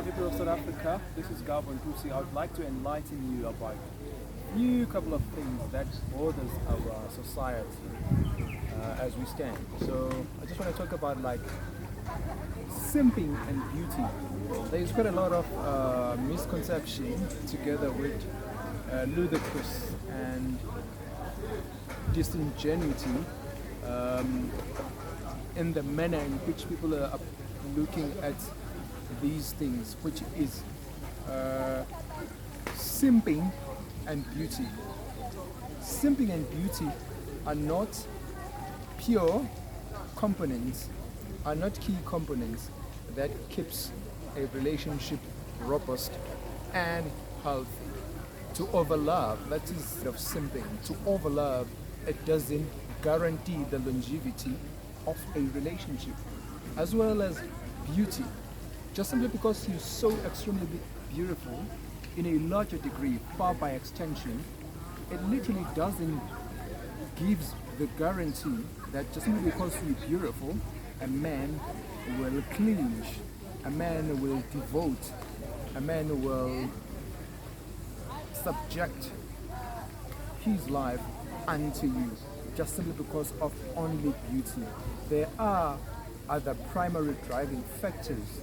people of South Africa. This is Gavin Kusi. I would like to enlighten you about a few couple of things that borders our society as we stand. So I just want to talk about like simping and beauty. There's quite a lot of misconception together with ludicrous and disingenuity in the manner in which people are looking at these things, which is simping and beauty. Simping and beauty are not pure components, are not key components that keeps a relationship robust and healthy. To overlove, that is of simping. To overlove, it doesn't guarantee the longevity of a relationship, as well as beauty. Just simply because you're so extremely beautiful in a larger degree, far by extension, it literally doesn't give the guarantee that just simply because you're beautiful, a man will clinch, a man will devote, a man will subject his life unto you, just simply because of only beauty. There are other primary driving factors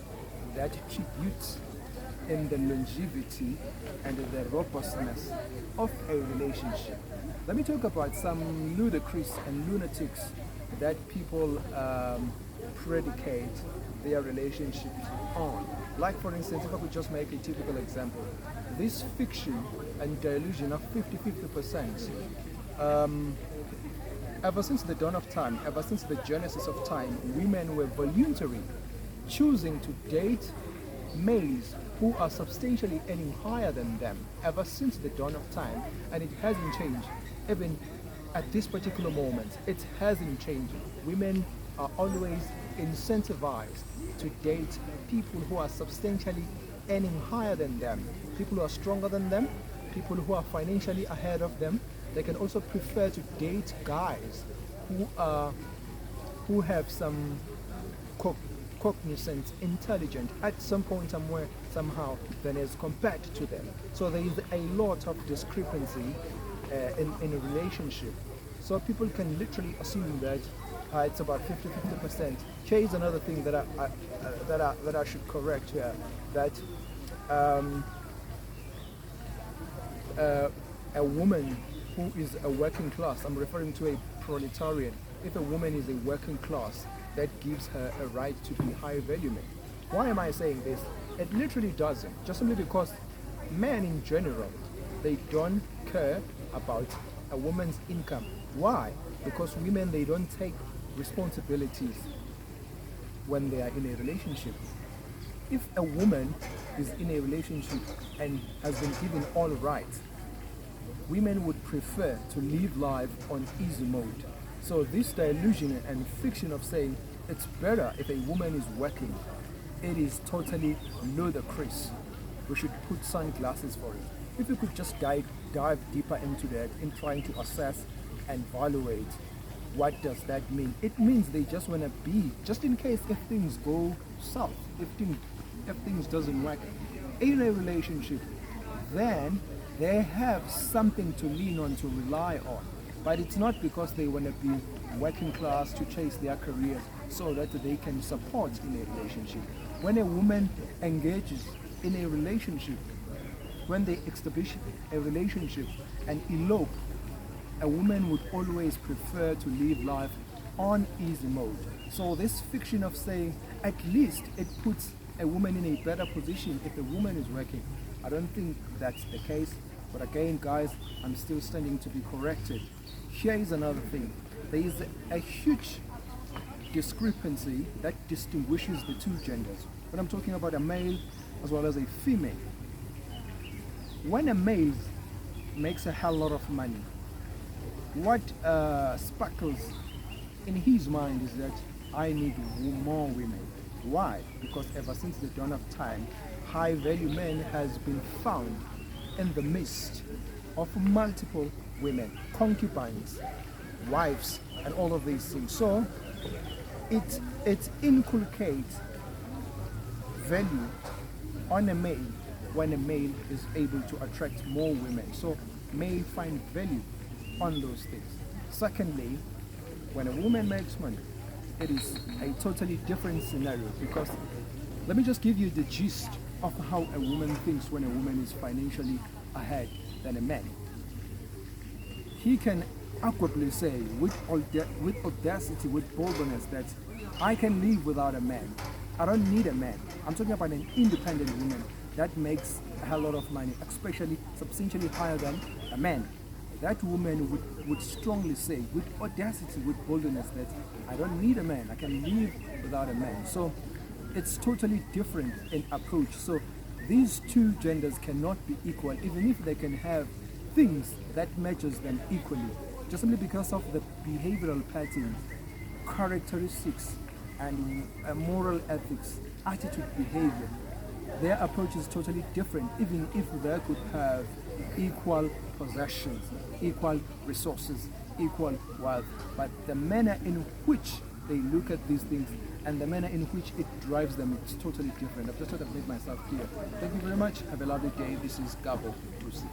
that tribute in the longevity and the robustness of a relationship. Let me talk about some ludicrous and lunatics that people predicate their relationships on. Like for instance, if I could just make a typical example, this fiction and delusion of 50-50%, ever since the dawn of time, ever since the genesis of time, women were voluntarily choosing to date males who are substantially earning higher than them ever since the dawn of time, and it hasn't changed. Even at this particular moment, it hasn't changed. Women are always incentivized to date people who are substantially earning higher than them, people who are stronger than them, people who are financially ahead of them. They can also prefer to date guys who have some cognizant, intelligent at some point somewhere, somehow, than as compared to them. So there is a lot of discrepancy in a relationship. So people can literally assume that it's about 50-50%. Here is another thing that I should correct here, that a woman who is a working class, I'm referring to a proletarian, if a woman is a working class, that gives her a right to be high value man. Why am I saying this? It literally doesn't. Just simply because men in general, they don't care about a woman's income. Why? Because women, they don't take responsibilities when they are in a relationship. If a woman is in a relationship and has been given all rights, women would prefer to live life on easy mode. So this delusion and fiction of saying it's better if a woman is working, it is totally ludicrous. We should put sunglasses for it. If we could just dive deeper into that in trying to assess and evaluate what does that mean. It means they just want to be, just in case if things go south, if things doesn't work in a relationship, then they have something to lean on, to rely on. But it's not because they want to be working class to chase their careers so that they can support in a relationship. When a woman engages in a relationship, when they establish a relationship and elope, a woman would always prefer to live life on easy mode. So this fiction of saying at least it puts a woman in a better position if a woman is working, I don't think that's the case. But again, guys, I'm still standing to be corrected. Here is another thing. There is a huge discrepancy that distinguishes the two genders. When I'm talking about a male as well as a female. When a male makes a hell lot of money, what sparkles in his mind is that I need more women. Why? Because ever since the dawn of time, high value men has been found in the midst of multiple women, concubines, wives, and all of these things. So it inculcates value on a male when a male is able to attract more women. So may find value on those things. Secondly, when a woman makes money, it is a totally different scenario, because let me just give you the gist of how a woman thinks when a woman is financially ahead than a man. He can awkwardly say with audacity, with boldness, that I can live without a man. I don't need a man. I'm talking about an independent woman that makes a hell lot of money, especially substantially higher than a man. That woman would strongly say with audacity, with boldness, that I don't need a man. I can live without a man. So it's totally different in approach. So these two genders cannot be equal, even if they can have things that matches them equally, just simply because of the behavioral patterns, characteristics, and moral ethics, attitude, behavior. Their approach is totally different, even if they could have equal possessions, equal resources, equal wealth. But the manner in which they look at these things and the manner in which it drives them is totally different. I've just sort of made myself clear. Thank you very much. Have a lovely day. This is Gabo Tusi.